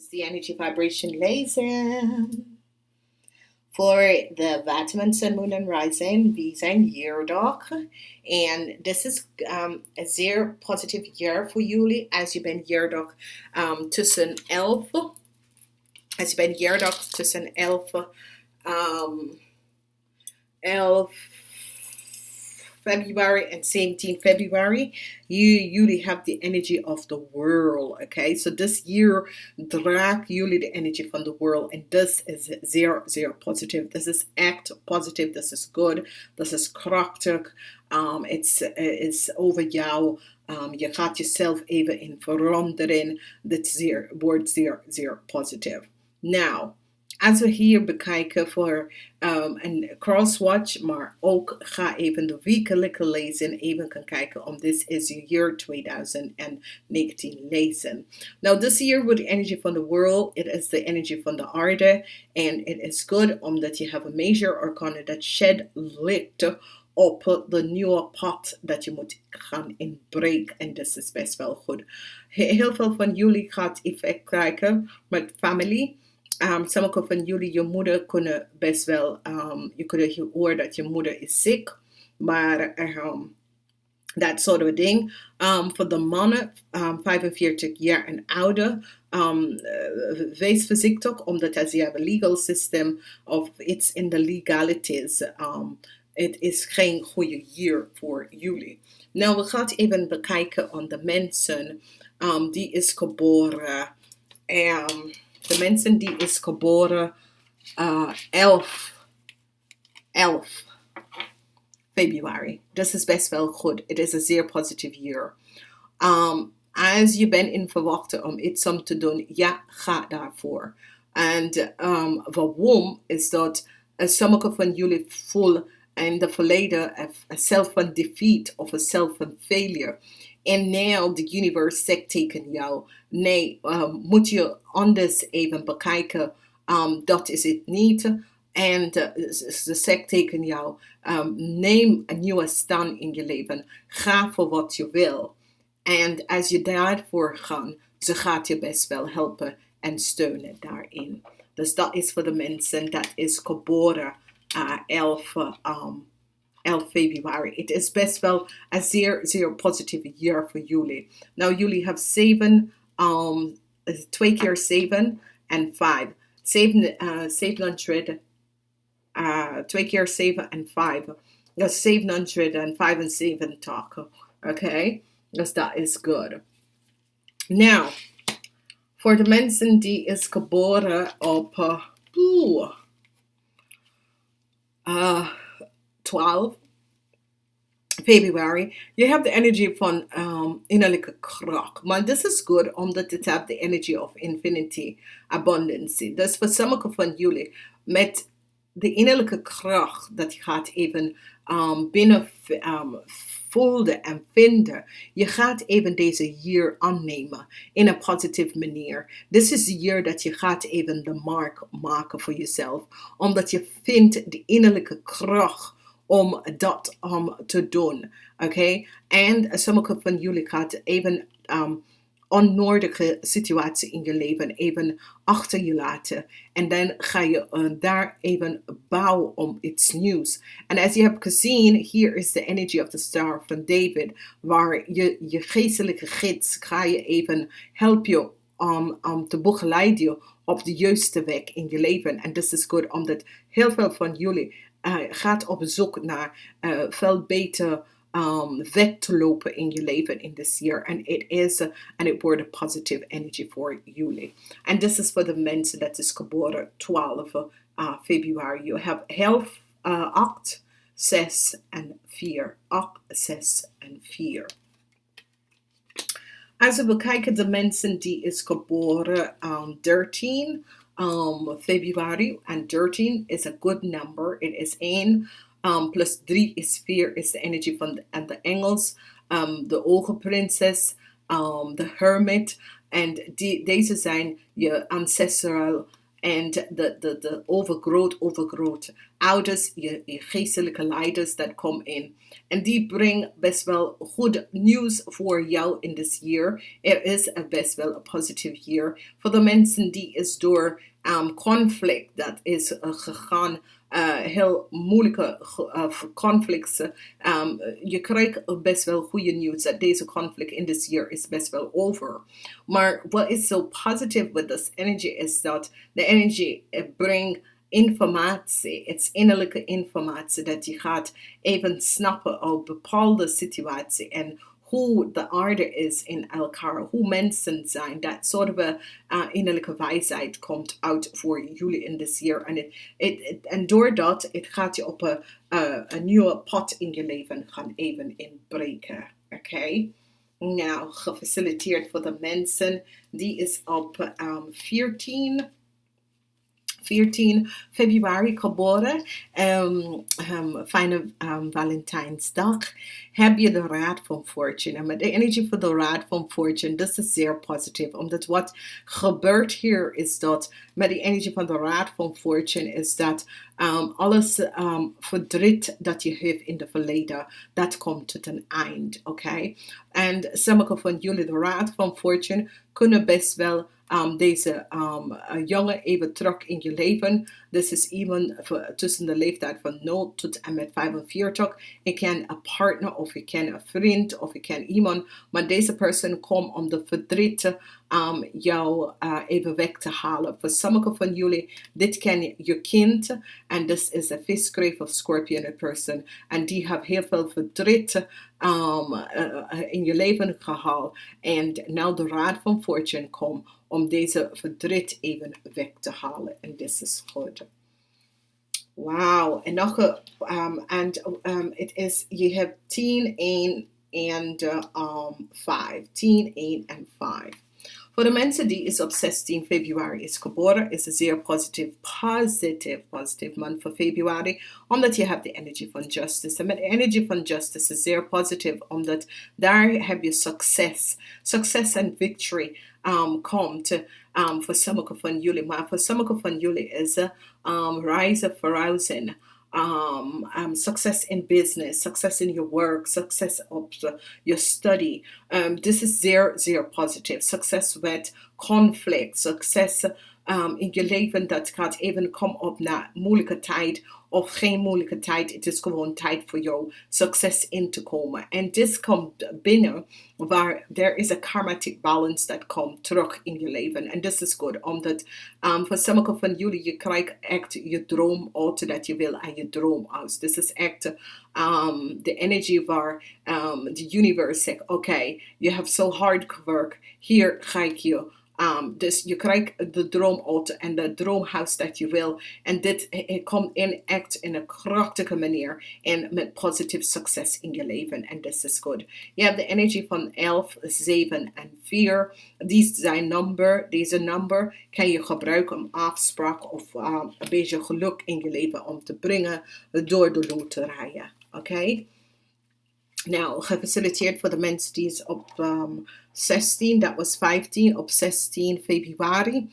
is the energy vibration Lezing. Voor de Waterman Sun, Moon en Rising, wie zijn yeardag. En dit is een zeer positief jaar voor jullie als je bent yeardag tussen 11. Als je bent yeardag tussen 11 February and 17 February, jullie have the energy of the world, okay? So this year draagt jullie de energy van the world. En this is zeer, zeer positief. This is echt positief. This is good. This is krachtig. It's over jou. Je gaat jezelf even in veranderen. Dit wordt zeer, zeer positief. Now, als we hier bekijken voor een crosswatch, maar ook ga even de wekelijkse lezing even kan kijken, om dit is je year 2019 lezen. Now, this year with the energy from the world, it is the energy van de aarde, and it is good omdat je have a major arcana that shed licht op de nieuwe pad dat je moet gaan inbreken. En dat is best wel goed. Heel veel van jullie gaat effect krijgen met family. Sommige van jullie, je moeder kunnen best wel, je kunt horen dat je moeder is ziek, maar dat soort of ding. Voor de mannen, 45 jaar en ouder, wees voorzichtig, omdat als je hebt een legal system of iets in de legalities, het is geen goede year voor jullie. Nou, we gaan even bekijken aan de mensen die is geboren. De mensen die is geboren 11 Februari. Dat is best wel goed. Het is een zeer positief jaar. Als je bent in verwachten om iets om te doen, ja, ga daarvoor. En waarom is dat sommige van jullie voelen in het verleden een self van defeat of een self van failure. En now the universe zegt tegen jou, nee, moet je anders even bekijken, dat is het niet. En ze zegt tegen jou, neem een nieuwe stand in je leven, ga voor wat je wil. En als je daarvoor gaat, ze gaat je best wel helpen en steunen daarin. Dus dat is voor de mensen dat is geboren 11 Februari. Het is best wel een zeer, zeer positieve jaar voor jullie. Nou, jullie hebben 7, 2 keer 7 en 5. 700, 2 keer 7 en 5. Dat is 775. Oké? Dus dat is good. Nou, voor de mensen die is geboren op 12 Februari, je hebt de energie van innerlijke kracht. Maar this is good omdat het hebt de energy of infinity, abundance. Dus voor sommige van jullie, met de innerlijke kracht dat je gaat even binnen voelen en vinden. Je gaat even deze year aannemen in een positieve manier. Dit is de year dat je gaat even de mark maken voor jezelf. Omdat je vindt de innerlijke kracht om dat te doen. Oké? En sommige van jullie gaat even onnodige situatie in je leven even achter je laten. En dan ga je daar even bouwen om iets nieuws. En als je hebt gezien, hier is de energy of the star van David, waar je geestelijke gids ga je even helpen om te begeleiden je op de juiste weg in je leven. En dit is goed, omdat heel veel van jullie gaat op zoek naar veel beter weg te lopen in je leven in this year. En het wordt een positive energy voor jullie. En dit is voor de mensen dat is geboren 12 Februari. You have health 8, 6 en 4. 8, 6 en 4. Als we bekijken de mensen die is geboren 13 Februari. En 13 is a good number. It is 1. Plus 3 is 4, is de energy van de Engels, de ogenprinses, de hermit. En deze zijn je ancestral En de overgroot ouders, je geestelijke leiders, dat komen in. En die brengen best wel goed nieuws voor jou in this year. Er is best wel een positieve year. Voor de mensen die is door conflict, dat is gegaan, heel moeilijke conflicten. Je krijgt best wel goede nieuws dat deze conflict in this year is best wel over. Maar wat is so positive with this energy is dat de energy brengt informatie, het is innerlijke informatie dat je gaat even snappen op bepaalde situatie en hoe de aarde is in elkaar, hoe mensen zijn. Dat soort van innerlijke wijsheid komt uit voor jullie in this year. En doordat, het gaat je op een nieuwe pad in je leven gaan even inbreken. Oké? Nou, gefaciliteerd voor de mensen. Die is op 14 februari geboren. Fijne Valentijnsdag. Heb je de raad van fortune. En met de energie van de raad van fortune, dat is zeer positief. Omdat wat gebeurt hier is dat, met de energie van de raad van fortune, is dat alles verdriet dat je heeft in het verleden, dat komt tot een eind. Oké? En sommige van jullie, de raad van fortune, kunnen best wel deze jongen even terug in je leven. Dus is iemand tussen de leeftijd van 0 tot en met 45. Je kent een partner of je kent een vriend of je kent iemand. Maar deze persoon komt om de verdriet jou even weg te halen. Voor sommige van jullie, dit ken je kind. En dit is een viskreef of scorpion person. En die heeft heel veel verdriet in je leven gehaald. En nou de raad van fortune komt om deze verdriet even weg te halen. En dit is goed. Wauw. En nog het is, je hebt 10, 1 en 5. 10, 1 en 5. Voor de mensen die is op 16 februari is geboren, is een zeer positief maand voor februari, omdat je hebt de energie van justice. En met de energie van justice is zeer positief, omdat daar heb je succes. Succes en victory komt voor sommige van jullie. Maar voor sommige van jullie is reizen, verhuizen. Success in business, success in your work, success op your study. This is zeer positief. Succes met conflict, succes in je leven dat gaat even komen op na moeilijke tijd of geen moeilijke tijd. Het is gewoon tijd voor jou succes in te komen. En dit komt binnen waar er is een karmatic balance dat komt terug in je leven. En dit is goed, omdat voor sommige van jullie, je krijgt echt je droomauto dat je wil aan je droomhuis. Dit is echt de energie waar de universe zegt, oké, je hebt zo hard gewerkt, hier ga ik je. Dus je krijgt de droomauto en de droomhuis dat je wil. En dit komt in echt in een krachtige manier. En met positief succes in je leven. En dit is goed. Je hebt de energie van 11, 7 en 4. Deze nummer kan je gebruiken om afspraak of een beetje geluk in je leven om te brengen door de loterijen. Oké? Nou, gefaciliteerd voor de mensen die is op 16, dat was 15, op 16 februari.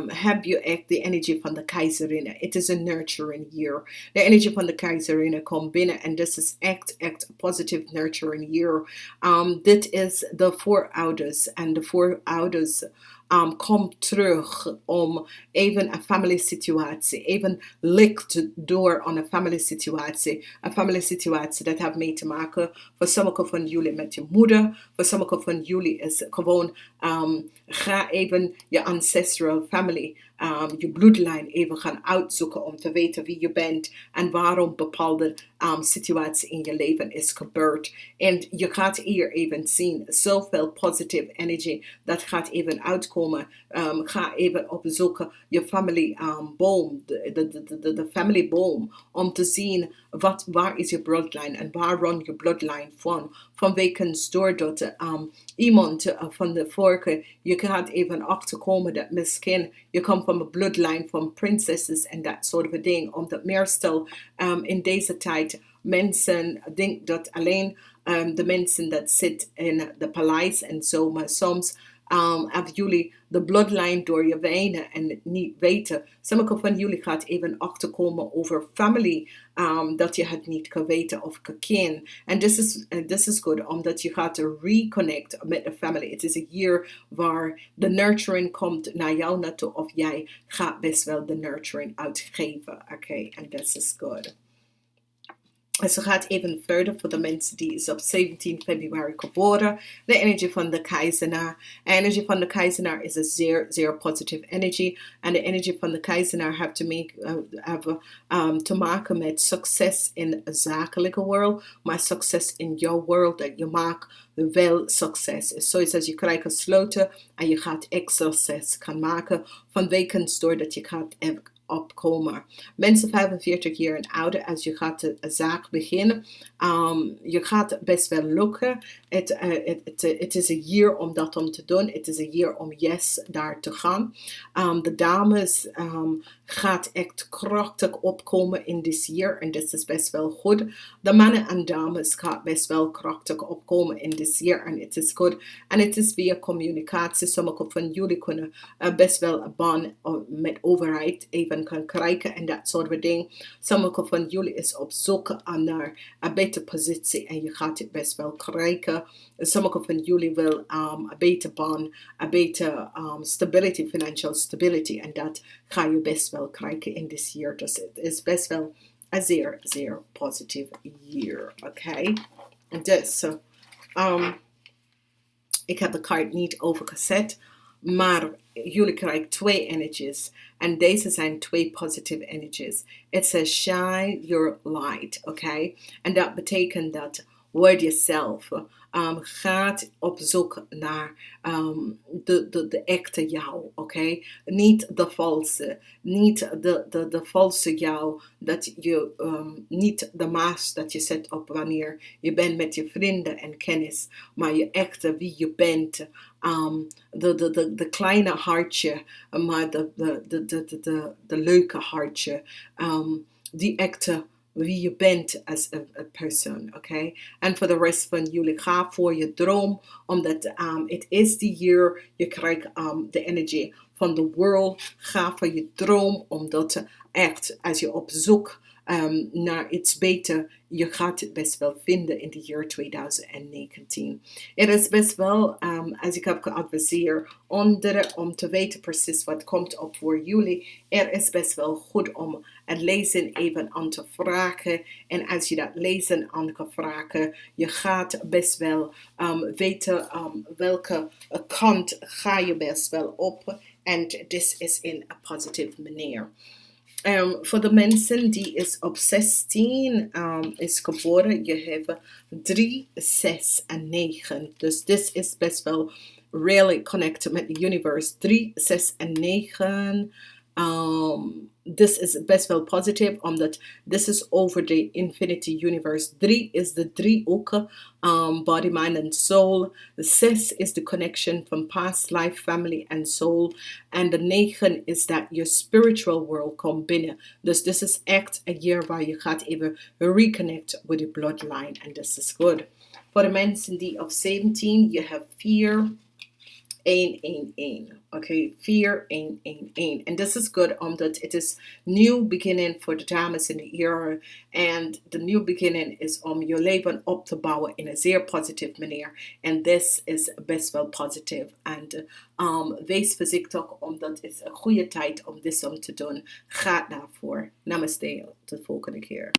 Heb je echt de energie van de keizerin. Het is een nurturing year. De energie van de keizerin komt binnen en dit is echt een positive nurturing year. Dit is de voorouders en de voorouders komt terug om even een family situatie, even licht door aan een family situatie. Een family situatie dat heeft mee te maken voor sommige van jullie met je moeder, voor sommige van jullie is gewoon ga even je ancestral family, je bloedlijn even gaan uitzoeken om te weten wie je bent en waarom bepaalde situatie in je leven is gebeurd. En je gaat hier even zien, zoveel positive energy, dat gaat even uitkomen. Ga even opzoeken je family boom, de family boom, om te zien waar is je bloodline en waar run je bloodline van. Vanwege doordat iemand van de vorige, je gaat even achterkomen dat misschien je komt van een bloodline van princesses en dat soort van dingen. Omdat meestal in deze tijd mensen denken dat alleen de mensen dat zitten in de paleis en zo, maar soms hebben jullie de bloodline door je wijnen en het niet weten. Sommige van jullie gaat even achterkomen over family, dat je het niet kan weten of kan kennen. En this is good, omdat je gaat reconnect met de family. Het is een year waar de nurturing komt naar jou naartoe, of jij gaat best wel de nurturing uitgeven. Oké, en this is good. En ze gaat even verder voor de mensen die is op 17 februari geboren. De energie van de keizenaar. De energie van de keizenaar is een zeer, zeer positive energy. En de energie van de keizenaar heeft te maken met succes in de zakelijke wereld. Maar succes in jouw wereld dat je maakt wel succes. Zoals als je krijgt gesloten en je gaat extra succes kan maken vanwege doordat je gaat opkomen. Mensen 45 jaar en ouder, als je gaat de zaak beginnen, je gaat best wel lukken. Het is een year om dat om te doen. Het is een year om yes daar te gaan. De dames gaat echt krachtig opkomen in this year en dit is best wel goed. De mannen en dames gaat best wel krachtig opkomen in this year en het is goed. En het is via communicatie. Sommige van jullie kunnen best wel een baan met overheid even kan krijgen en dat soort dingen. Sommige van jullie is op zoek naar een betere positie en je gaat het best wel krijgen. Sommige van jullie wil een betere baan, een betere stability, financial stability en dat ga je best wel krijgen in this year. Dus het is best wel een zeer, zeer positieve year. Oké? Dus ik heb de kaart niet overgezet, maar jullie krijgen 2 energies. En deze zijn 2 positive energies. It says shine your light. Oké? En dat betekent dat word jezelf. Gaat op zoek naar de echte jou. Oké? Niet de valse. Niet de valse jou. Dat je niet de maas dat je zet op wanneer je bent met je vrienden en kennis. Maar je echte wie je bent. De kleine hartje. Maar de leuke hartje. Die echte wie je bent als een persoon, oké? En voor de rest van jullie, ga voor je droom, omdat het is die year, je krijgt de energie van de world. Ga voor je droom, omdat echt, als je op zoek naar iets beter, je gaat het best wel vinden in de year 2019. Het is best wel, als ik heb geadviseerd, om te weten precies wat komt op voor jullie. Het is best wel goed om het lezen even aan te vragen. En als je dat lezen aan kan vragen, je gaat best wel weten welke kant ga je best wel op. En dit is in een positieve manier. Voor de mensen die is op 16 is geboren, je hebt 3, 6 en 9. Dus dit is best wel really connected met the universe. 3, 6 en 9. This is best wel positief, omdat this is over the infinity universe. 3 is de driehoeken, body, mind and soul. 6 is the connection from past life, family and soul. En de 9 is dat je spiritual world komt binnen. Dus this is echt een year waar je gaat even reconnect with the bloodline. And this is good. Voor de mensen die op 17, je hebt 4, 1, 1, 1. Okay, 4, 1, 1, 1. And this is good omdat it is new beginning for the dames in the year. And the new beginning is om je leven op te bouwen in een zeer positieve manier. And this is best wel positief. And wees voorzichtig omdat het is een goede tijd om dit om te doen. Ga daarvoor. Namaste. Tot de volgende keer.